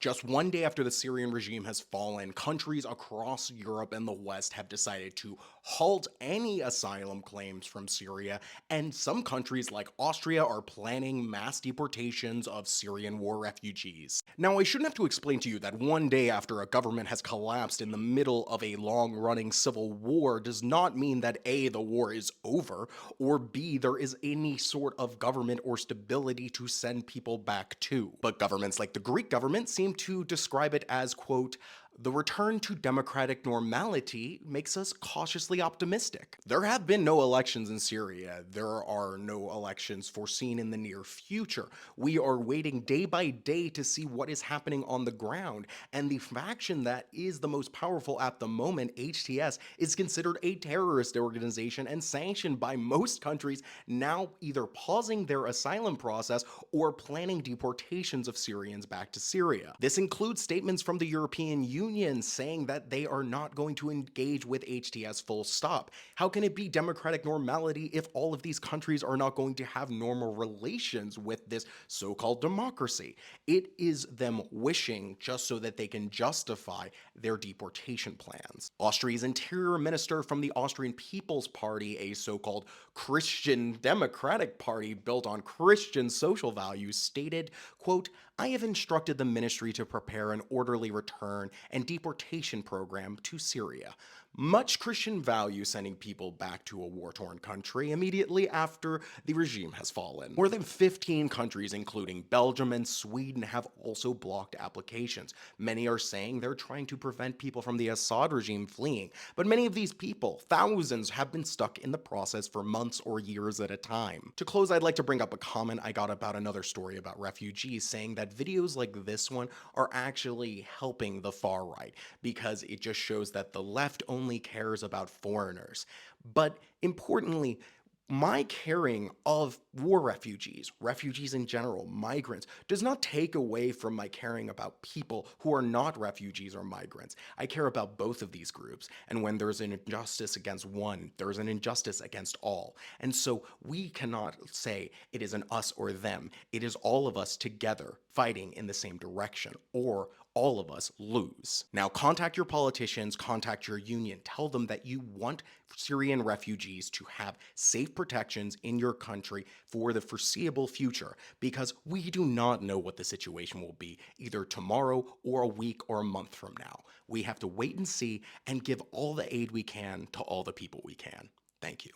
Just one day after the Syrian regime has fallen, countries across Europe and the West have decided to halt any asylum claims from Syria, and some countries like Austria are planning mass deportations of Syrian war refugees. Now, I shouldn't have to explain to you that one day after a government has collapsed in the middle of a long-running civil war does not mean that A, the war is over, or B, there is any sort of government or stability to send people back to. But governments like the Greek government seem to describe it as, quote, the return to democratic normality makes us cautiously optimistic. There have been no elections in Syria. There are no elections foreseen in the near future. We are waiting day by day to see what is happening on the ground. And the faction that is the most powerful at the moment, HTS, is considered a terrorist organization and sanctioned by most countries, now either pausing their asylum process or planning deportations of Syrians back to Syria. This includes statements from the European Union saying that they are not going to engage with HTS full stop. How can it be democratic normality if all of these countries are not going to have normal relations with this so-called democracy? It is them wishing just so that they can justify their deportation plans. Austria's interior minister from the Austrian People's Party, a so-called Christian democratic party built on Christian social values, stated, quote, I have instructed the ministry to prepare an orderly return and deportation program to Syria. Much Christian value sending people back to a war-torn country immediately after the regime has fallen. More than 15 countries, including Belgium and Sweden, have also blocked applications. Many are saying they're trying to prevent people from the Assad regime fleeing, but many of these people, thousands, have been stuck in the process for months or years at a time. To close, I'd like to bring up a comment I got about another story about refugees, saying that videos like this one are actually helping the far right because it just shows that the left only cares about foreigners. But importantly, my caring of war refugees, refugees in general, migrants, does not take away from my caring about people who are not refugees or migrants. I care about both of these groups, and when there's an injustice against one, there's an injustice against all. And so we cannot say it is an us or them. It is all of us together fighting in the same direction, or all of us lose. Now, contact your politicians, contact your union, tell them that you want Syrian refugees to have safe protections in your country for the foreseeable future, because we do not know what the situation will be either tomorrow or a week or a month from now. We have to wait and see and give all the aid we can to all the people we can. Thank you.